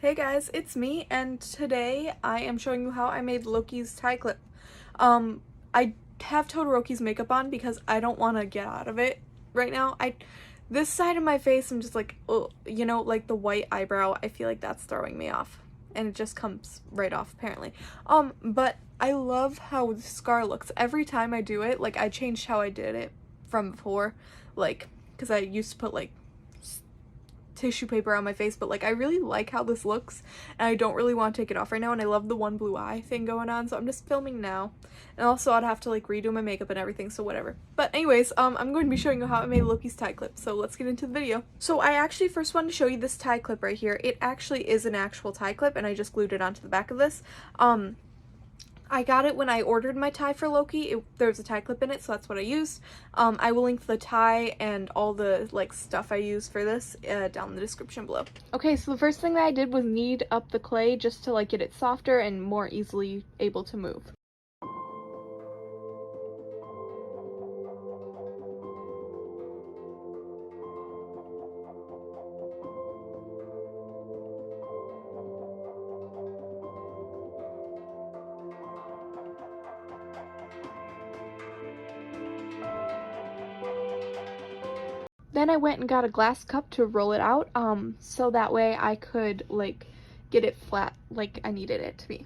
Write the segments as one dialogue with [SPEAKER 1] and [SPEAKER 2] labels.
[SPEAKER 1] Hey guys, it's me, and today I am showing you how I made Loki's tie clip. I have Todoroki's makeup on because I don't want to get out of it right now. This side of my face, I'm just like, oh, like the white eyebrow, I feel like that's throwing me off. And it just comes right off, apparently. But I love how the scar looks. Every time I do it, like, I changed how I did it from before, like, because I used to put, like, tissue paper on my face, but like I really like how this looks and I don't really want to take it off right now, and I love the one blue eye thing going on, so I'm just filming now. And also I'd have to like redo my makeup and everything, so whatever. But anyways, I'm going to be showing you how I made Loki's tie clip, so let's get into the video. So I actually first wanted to show you this tie clip right here. It actually is an actual tie clip and I just glued it onto the back of this. I got it when I ordered my tie for Loki. There was a tie clip in it, so that's what I used. I will link the tie and all the like stuff I use for this down in the description below. Okay, so the first thing that I did was knead up the clay just to like get it softer and more easily able to move. Then I went and got a glass cup to roll it out, so that way I could like get it flat like I needed it to be.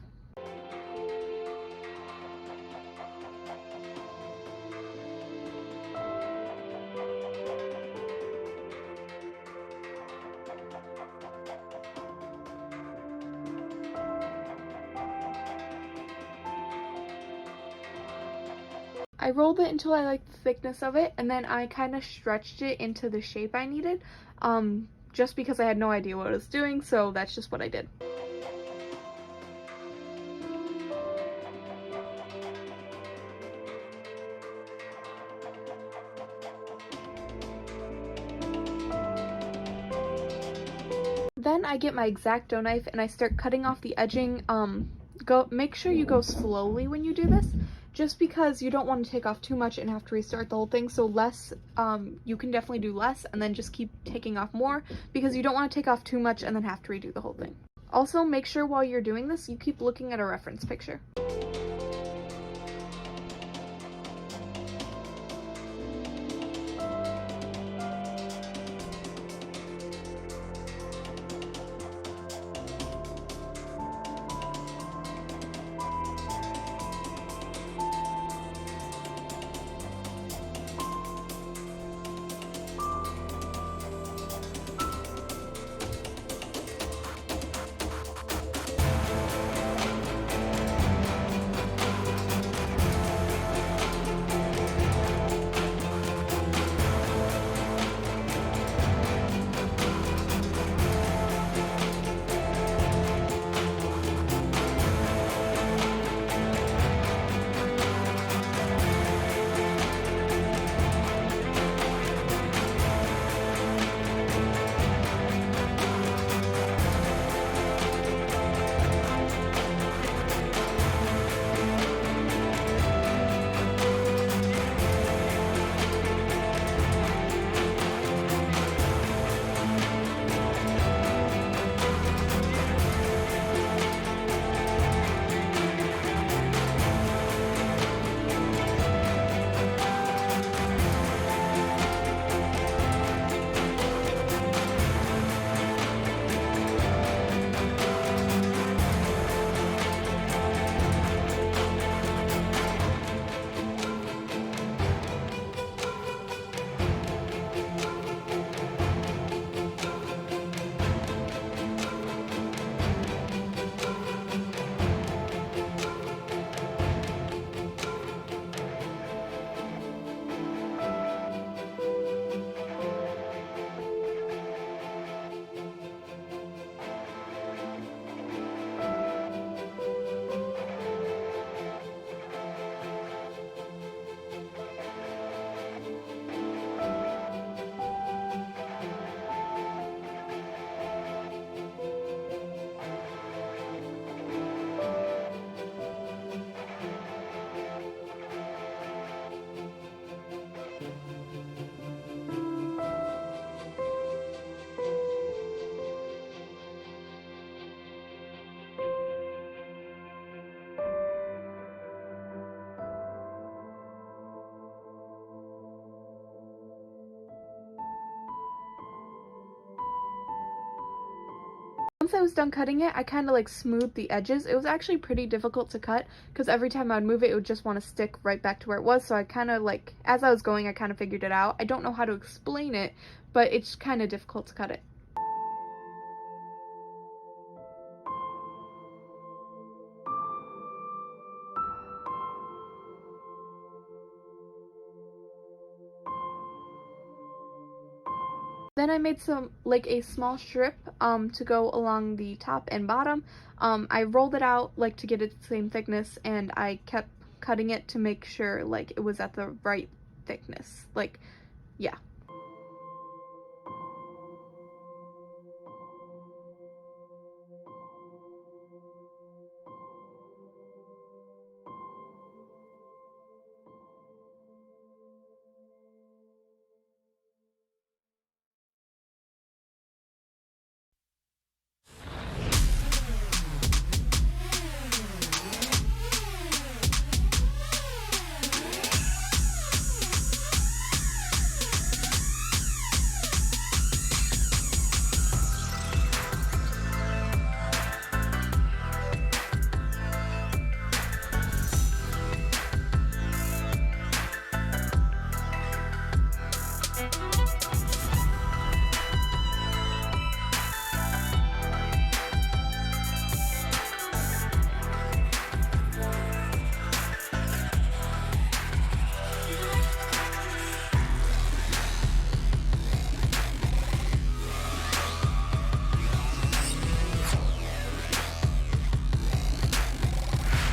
[SPEAKER 1] I rolled it until I liked the thickness of it, and then I kind of stretched it into the shape I needed, just because I had no idea what I was doing, so that's just what I did. Then I get my X-Acto knife and I start cutting off the edging. Make sure you go slowly when you do this, just because you don't want to take off too much and have to restart the whole thing. So less, you can definitely do less and then just keep taking off more, because you don't want to take off too much and then have to redo the whole thing. Also, make sure while you're doing this, you keep looking at a reference picture. once I was done cutting it, I kind of like smoothed the edges. It was actually pretty difficult to cut because every time I'd move it, it would just want to stick right back to where it was. So I kind of like, as I was going, I kind of figured it out. I don't know how to explain it, but it's kind of difficult to cut it. Then I made some, like a small strip to go along the top and bottom. I rolled it out like to get it the same thickness, and I kept cutting it to make sure like it was at the right thickness. Like, yeah.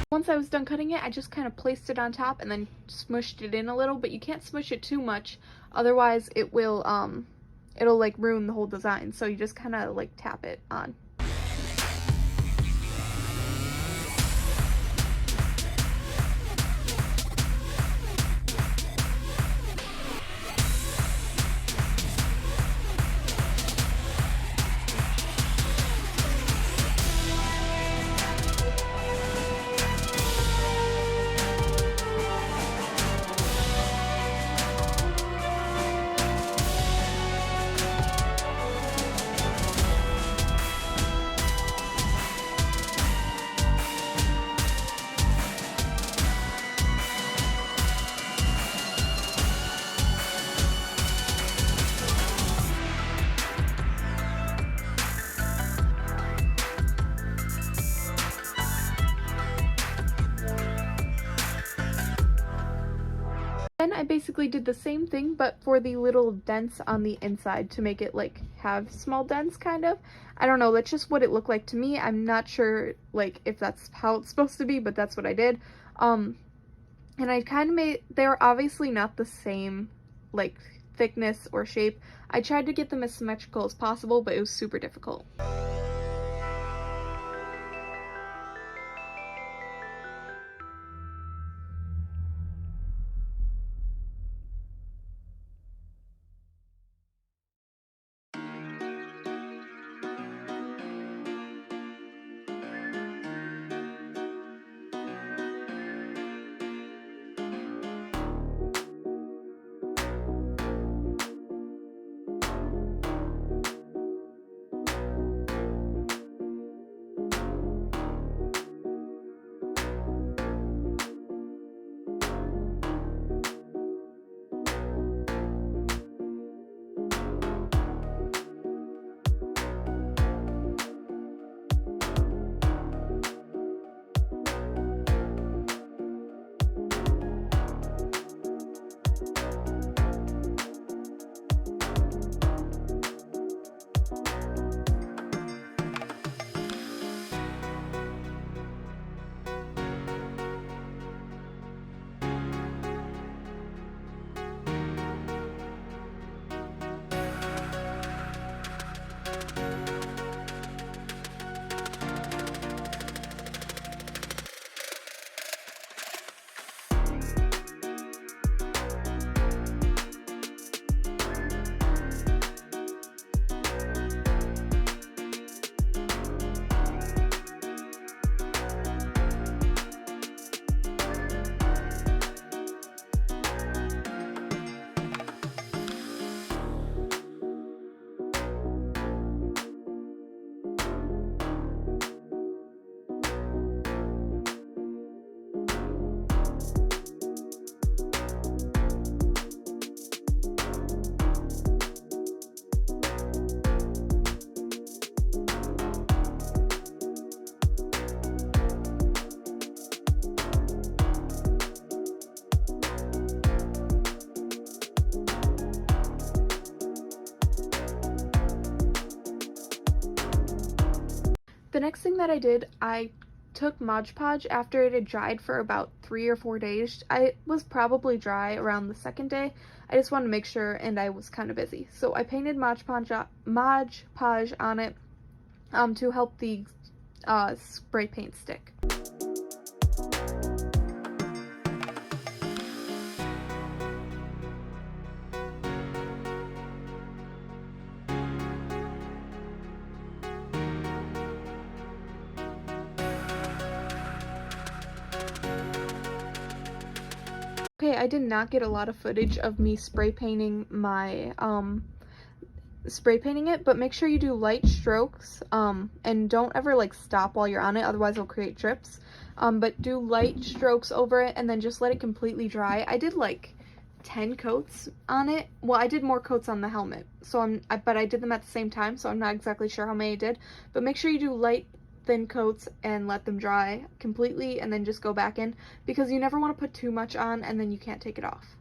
[SPEAKER 1] Once I was done cutting it, I just kind of placed it on top and then smushed it in a little, but you can't smush it too much, otherwise it will, it'll like ruin the whole design, so you just kind of like tap it on. Then I basically did the same thing, but for the little dents on the inside to make it like have small dents, kind of. I don't know, that's just what it looked like to me. I'm not sure like if that's how it's supposed to be, but that's what I did. And I kind of made, they're obviously not the same like thickness or shape. I tried to get them as symmetrical as possible, but it was super difficult. The next thing that I did, I took Modge Podge after it had dried for about 3 or 4 days. I was probably dry around the second day. I just wanted to make sure, and I was kind of busy. So I painted Modge Podge on it to help the spray paint stick. Okay, I did not get a lot of footage of me spray painting it, but make sure you do light strokes, and don't ever like stop while you're on it, otherwise it'll create drips. But do light strokes over it and then just let it completely dry. I did like 10 coats on it. Well, I did more coats on the helmet, so but I did them at the same time, so I'm not exactly sure how many I did. But make sure you do light thin coats and let them dry completely and then just go back in, because you never want to put too much on and then you can't take it off.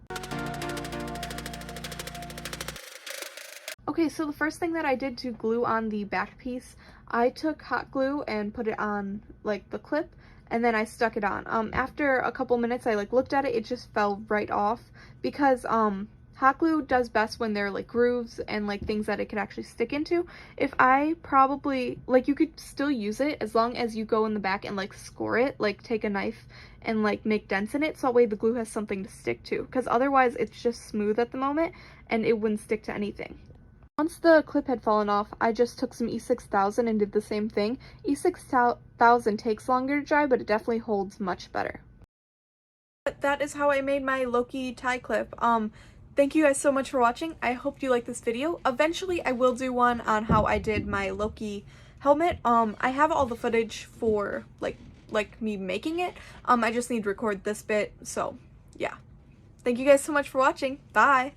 [SPEAKER 1] Okay, so the first thing that I did to glue on the back piece, I took hot glue and put it on like the clip, and then I stuck it on. After a couple minutes I like looked at it, it just fell right off, because hot glue does best when there are like grooves and like things that it could actually stick into. If I probably, like, you could still use it as long as you go in the back and like score it, like take a knife and like make dents in it, so that way the glue has something to stick to, because otherwise it's just smooth at the moment and it wouldn't stick to anything. Once the clip had fallen off, I just took some E6000 and did the same thing. E6000 takes longer to dry, but it definitely holds much better. That is how I made my Loki tie clip. Thank you guys so much for watching. I hope you like this video. Eventually I will do one on how I did my Loki helmet. I have all the footage for like me making it. I just need to record this bit, so yeah. Thank you guys so much for watching. Bye!